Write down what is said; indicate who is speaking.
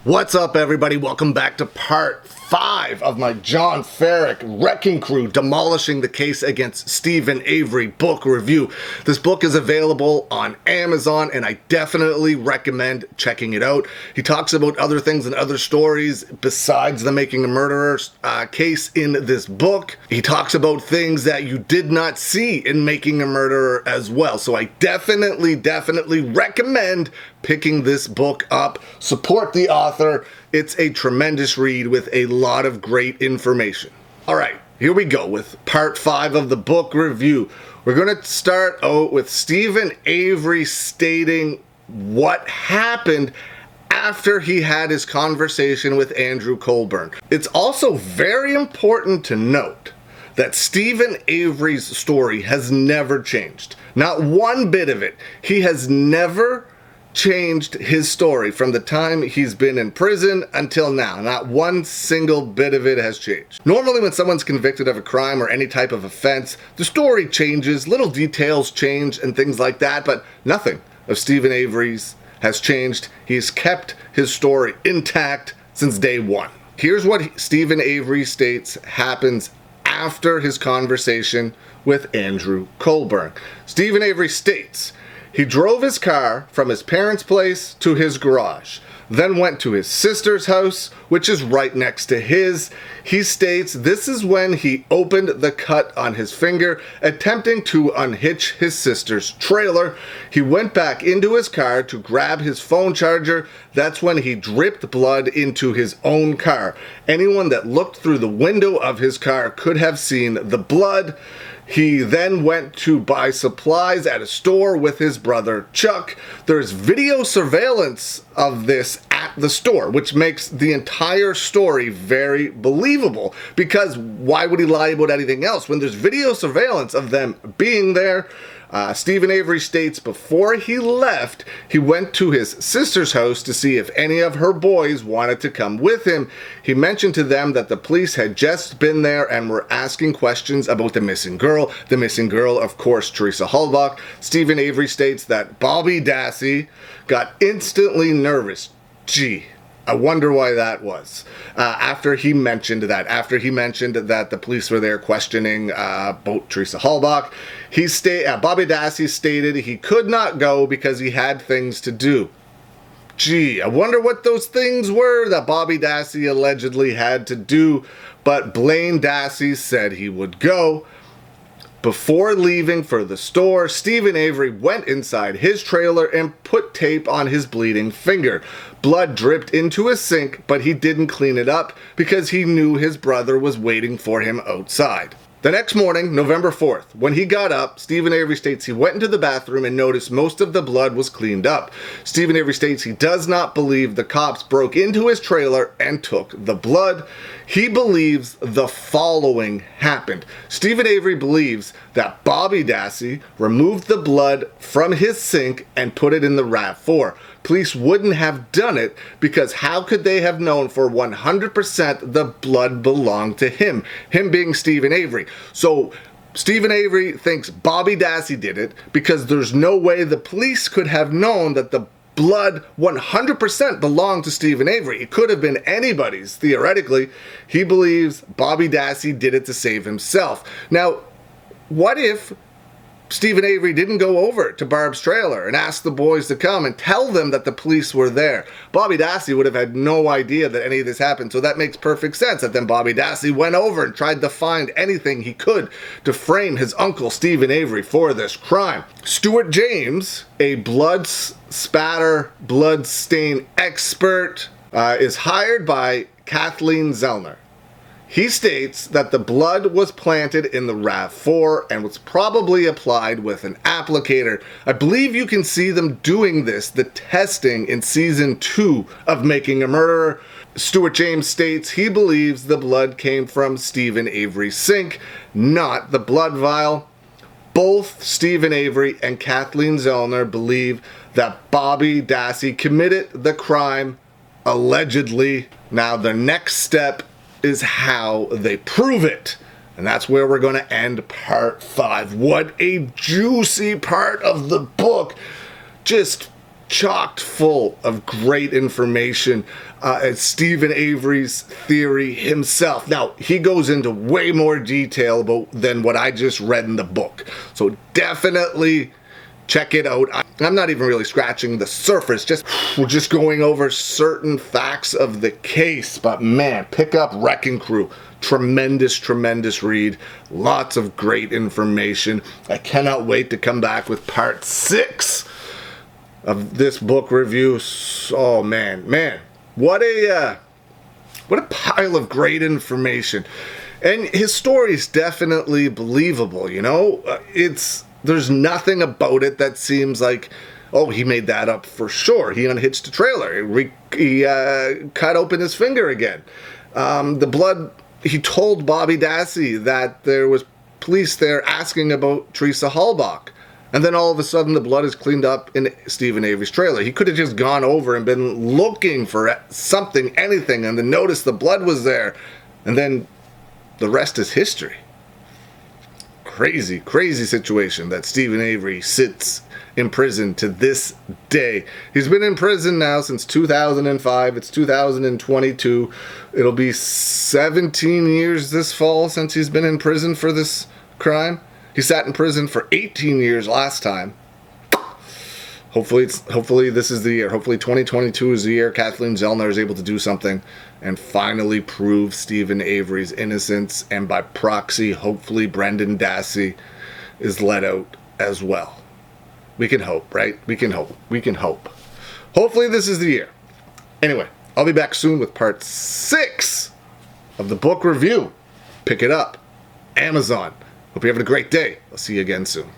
Speaker 1: What's up, everybody? Welcome back to part 5 of my John Ferrick Wrecking Crew Demolishing the Case Against Stephen Avery book review. This book is available on Amazon and I definitely recommend checking it out. He talks about other things and other stories besides the Making a Murderer case in this book. He talks about things that you did not see in Making a Murderer as well. So I definitely recommend picking this book up. Support the author. It's a tremendous read with a lot of great information. All right, here we go with part 5 of the book review. We're going to start out with Stephen Avery stating what happened after he had his conversation with Andrew Colborn. It's also very important to note that Stephen Avery's story has never changed. Not one bit of it. He has never changed his story from the time he's been in prison until now. Not one single bit of it has changed. Normally when someone's convicted of a crime or any type of offense, the story changes, little details change and things like that, but nothing of Stephen Avery's has changed. He's kept his story intact since day one. Here's what Stephen Avery states happens after his conversation with Andrew Colborn. Stephen Avery states, he drove his car from his parents' place to his garage, then went to his sister's house, which is right next to his. He states this is when he opened the cut on his finger, attempting to unhitch his sister's trailer. He went back into his car to grab his phone charger. That's when he dripped blood into his own car. Anyone that looked through the window of his car could have seen the blood. He then went to buy supplies at a store with his brother Chuck. There's video surveillance of this at the store, which makes the entire story very believable, because why would he lie about anything else when there's video surveillance of them being there? Stephen Avery states before he left, he went to his sister's house to see if any of her boys wanted to come with him. He mentioned to them that the police had just been there and were asking questions about the missing girl. The missing girl, of course, Teresa Halbach. Stephen Avery states that Bobby Dassey got instantly nervous. Gee, I wonder why that was. After he mentioned that the police were there questioning about Teresa Halbach, Bobby Dassey stated he could not go because he had things to do. Gee, I wonder what those things were that Bobby Dassey allegedly had to do, but Blaine Dassey said he would go. Before leaving for the store, Stephen Avery went inside his trailer and put tape on his bleeding finger. Blood dripped into his sink, but he didn't clean it up because he knew his brother was waiting for him outside. The next morning, November 4th, when he got up, Stephen Avery states he went into the bathroom and noticed most of the blood was cleaned up. Stephen Avery states he does not believe the cops broke into his trailer and took the blood. He believes the following happened. Stephen Avery believes that Bobby Dassey removed the blood from his sink and put it in the RAV4. Police wouldn't have done it because how could they have known for 100% the blood belonged to him? Him being Stephen Avery. So Stephen Avery thinks Bobby Dassey did it because there's no way the police could have known that the blood 100% belonged to Stephen Avery. It could have been anybody's, theoretically. He believes Bobby Dassey did it to save himself. Now, what if Stephen Avery didn't go over to Barb's trailer and ask the boys to come and tell them that the police were there? Bobby Dassey would have had no idea that any of this happened, so that makes perfect sense that then Bobby Dassey went over and tried to find anything he could to frame his uncle Stephen Avery for this crime. Stuart James, a blood spatter, blood stain expert, is hired by Kathleen Zellner. He states that the blood was planted in the RAV4 and was probably applied with an applicator. I believe you can see them doing this, the testing, in season 2 of Making a Murderer. Stuart James states he believes the blood came from Stephen Avery's sink, not the blood vial. Both Stephen Avery and Kathleen Zellner believe that Bobby Dassey committed the crime, allegedly. Now the next step is how they prove it. And that's where we're going to end part 5. What a juicy part of the book. Just chocked full of great information. It's Stephen Avery's theory himself. Now, he goes into way more detail than what I just read in the book. So definitely check it out. I'm not even really scratching the surface. We're just going over certain facts of the case. But man, pick up Wrecking Crew. Tremendous, tremendous read. Lots of great information. I cannot wait to come back with part 6 of this book review. Oh man, what a pile of great information. And his story is definitely believable, you know? There's nothing about it that seems like, oh, he made that up for sure. He unhitched a trailer. He cut open his finger again. The blood, he told Bobby Dassey that there was police there asking about Teresa Halbach. And then all of a sudden the blood is cleaned up in Stephen Avery's trailer. He could have just gone over and been looking for something, anything, and then noticed the blood was there. And then the rest is history. Crazy, crazy situation that Stephen Avery sits in prison to this day. He's been in prison now since 2005. It's 2022. It'll be 17 years this fall since he's been in prison for this crime. He sat in prison for 18 years last time. Hopefully this is the year. Hopefully 2022 is the year Kathleen Zellner is able to do something and finally prove Stephen Avery's innocence, and by proxy, hopefully Brendan Dassey is let out as well. We can hope, right? We can hope. We can hope. Hopefully this is the year. Anyway, I'll be back soon with part 6 of the book review. Pick it up. Amazon. Hope you're having a great day. I'll see you again soon.